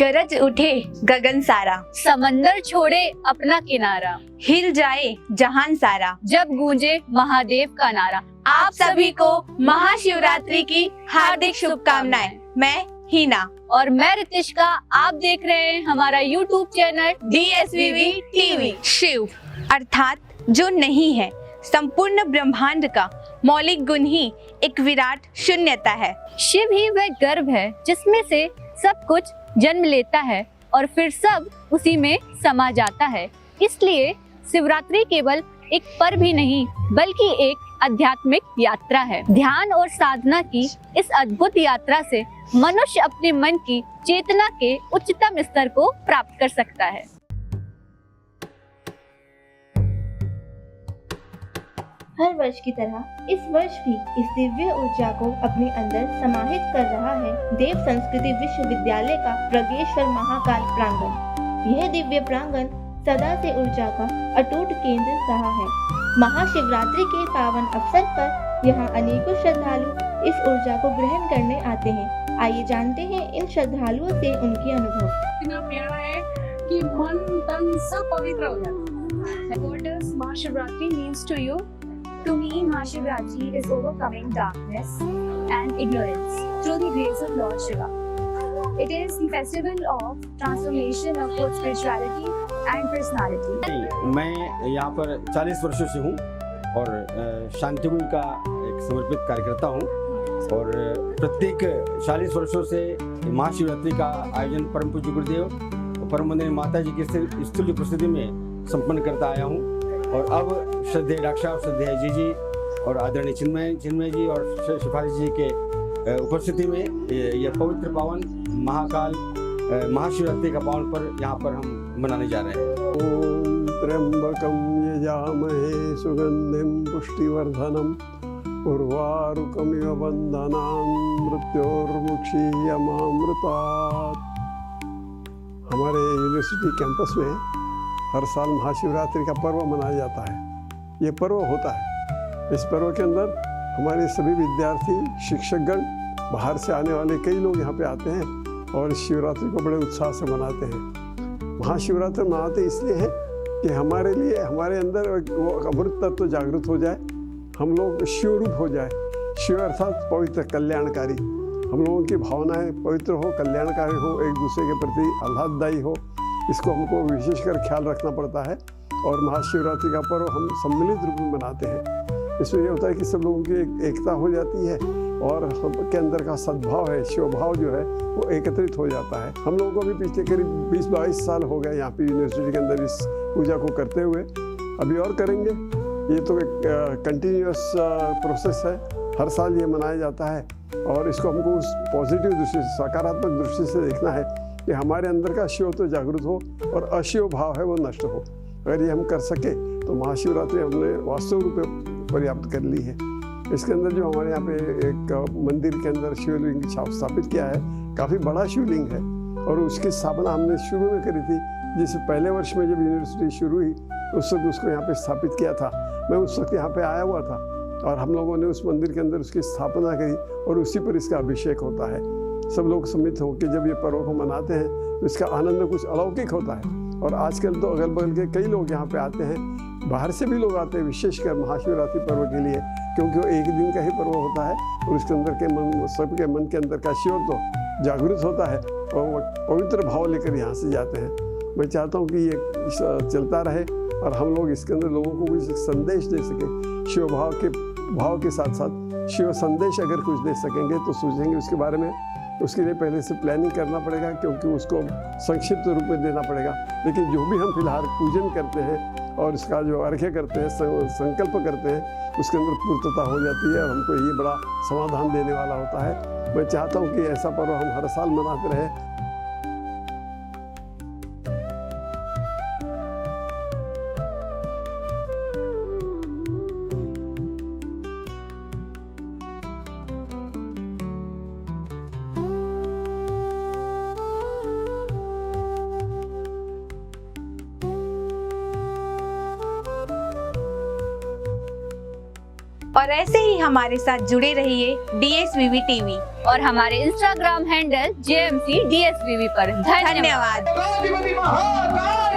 गरज उठे गगन सारा, समंदर छोड़े अपना किनारा, हिल जाए जहान सारा, जब गूंजे महादेव का नारा। आप सभी को महाशिवरात्रि की हार्दिक शुभकामनाएं। मैं हीना और मैं रितिष्का। आप देख रहे हैं हमारा YouTube channel DSVV TV. Shiv अर्थात जो नहीं है, संपूर्ण ब्रह्मांड का मौलिक गुण ही एक विराट शून्यता है। शिव ही वह गर्भ है जिसमें से सब कुछ जन्म लेता है और फिर सब उसी में समा जाता है। इसलिए शिवरात्रि केवल एक पर्व ही नहीं बल्कि एक आध्यात्मिक यात्रा है। ध्यान और साधना की इस अद्भुत यात्रा से मनुष्य अपने मन की चेतना के उच्चतम स्तर को प्राप्त कर सकता है। हर वर्ष की तरह इस वर्ष भी इस दिव्य ऊर्जा को अपने अंदर समाहित कर रहा है देव संस्कृति विश्वविद्यालय का प्रगेश्वर महाकाल प्रांगण। यह दिव्य प्रांगण सदा से ऊर्जा का अटूट केंद्र रहा है। महाशिवरात्रि के पावन अवसर पर यहाँ अनेकों श्रद्धालु इस ऊर्जा को ग्रहण करने आते हैं। आइए जानते हैं इन श्रद्धालुओं से उनके अनुभव। इतना प्यारा है कि मन तन सब पवित्र हो जाता है। What does Mahashivratri means to you? To me, Mahashivratri is overcoming darkness and ignorance through the grace of Lord Shiva. It is the festival of transformation of both spirituality and personality. मैं यहाँ पर 40 वर्षों से हूँ और शांतिकुंज का एक समर्पित कार्यकर्ता हूँ और प्रत्येक 40 वर्षों से महाशिवरात्रि का आयोजन परम पूज्य गुरुदेव और परम वंदनीय माता जी की स्तुल्य प्रसिद्धि में संपन्न करता आया हूँ। और अब श्रद्धेय डॉक्टर साहब, श्रद्धेय जी और आदरणीय चिन्मय जी और शिफाली जी के उपस्थिति में यह पवित्र पावन महाकाल महाशिवरात्रि का पावन पर्व यहाँ पर हम मनाने जा रहे हैं। ओम त्र्यंबकं यजामहे सुगंधिं पुष्टिवर्धनम् उर्वारुकमिव बन्धनान् मृत्योर्मुक्षीयमामृतात्। हमारे यूनिवर्सिटी कैंपस में हर साल महाशिवरात्रि का पर्व मनाया जाता है। ये पर्व होता है, इस पर्व के अंदर हमारे सभी विद्यार्थी, शिक्षकगण, बाहर से आने वाले कई लोग यहाँ पे आते हैं और शिवरात्रि को बड़े उत्साह से मनाते हैं। महाशिवरात्रि मनाते इसलिए हैं कि हमारे लिए, हमारे अंदर वो अमृत तत्व जागृत हो जाए, हम लोग शिवरूप हो जाए। शिव अर्थात पवित्र, कल्याणकारी। हम लोगों की भावनाएं पवित्र हो, कल्याणकारी हो, एक दूसरे के प्रति आह्लाददायी हो, इसको हमको विशेषकर ख्याल रखना पड़ता है। और महाशिवरात्रि का पर्व हम सम्मिलित रूप में मनाते हैं। इसमें यह होता है कि सब लोगों की एकता हो जाती है और सबके अंदर का सद्भाव है, शिव भाव जो है वो एकत्रित हो जाता है। हम लोगों को भी पिछले करीब 20-22 साल हो गए यहाँ पे यूनिवर्सिटी के अंदर इस पूजा को करते हुए। अभी और करेंगे। ये तो एक कंटिन्यूअस प्रोसेस है, हर साल ये मनाया जाता है और इसको हमको उस पॉजिटिव दृष्टि से, सकारात्मक दृष्टि से देखना है कि हमारे अंदर का शिव तो जागृत हो और अशिव भाव है वो नष्ट हो। अगर ये हम कर सके तो महाशिवरात्रि हमने वास्तव रूप में पर्याप्त कर ली है। इसके अंदर जो हमारे यहाँ पे एक मंदिर के अंदर शिवलिंग स्थापित किया है, काफ़ी बड़ा शिवलिंग है और उसकी स्थापना हमने शुरू में करी थी। जिससे पहले वर्ष में जब यूनिवर्सिटी शुरू हुई उस वक्त उसको यहाँ पे स्थापित किया था। मैं उस वक्त यहाँ पे आया हुआ था और हम लोगों ने उस मंदिर के अंदर उसकी स्थापना करी और उसी पर इसका अभिषेक होता है। सब लोग सम्मिलित होकर जब ये पर्व को मनाते हैं तो इसका आनंद कुछ अलौकिक होता है। और आजकल तो अगल बगल के कई लोग यहाँ पे आते हैं, बाहर से भी लोग आते हैं विशेषकर महाशिवरात्रि पर्व के लिए, क्योंकि वो एक दिन का ही पर्व होता है और उसके अंदर के मन, सबके मन के अंदर का शिव तो जागृत होता है और वो पवित्र भाव लेकर यहाँ से जाते हैं। मैं चाहता हूँ कि ये चलता रहे और हम लोग इसके अंदर लोगों को कुछ संदेश दे सकें। शिव भाव के साथ साथ शिव संदेश अगर कुछ दे सकेंगे तो सोचेंगे उसके बारे में। उसके लिए पहले से प्लानिंग करना पड़ेगा क्योंकि उसको संक्षिप्त रूप में देना पड़ेगा। लेकिन जो भी हम फिलहाल पूजन करते हैं और इसका जो अर्घ्य करते हैं, संकल्प करते हैं, उसके अंदर पूर्तता हो जाती है और हमको ये बड़ा समाधान देने वाला होता है। मैं चाहता हूँ कि ऐसा पर्व हम हर साल मनाते रहें। और ऐसे ही हमारे साथ जुड़े रहिए DSVV टीवी और हमारे इंस्टाग्राम हैंडल JMC DSVV पर। धन्यवाद। धन्यवाद।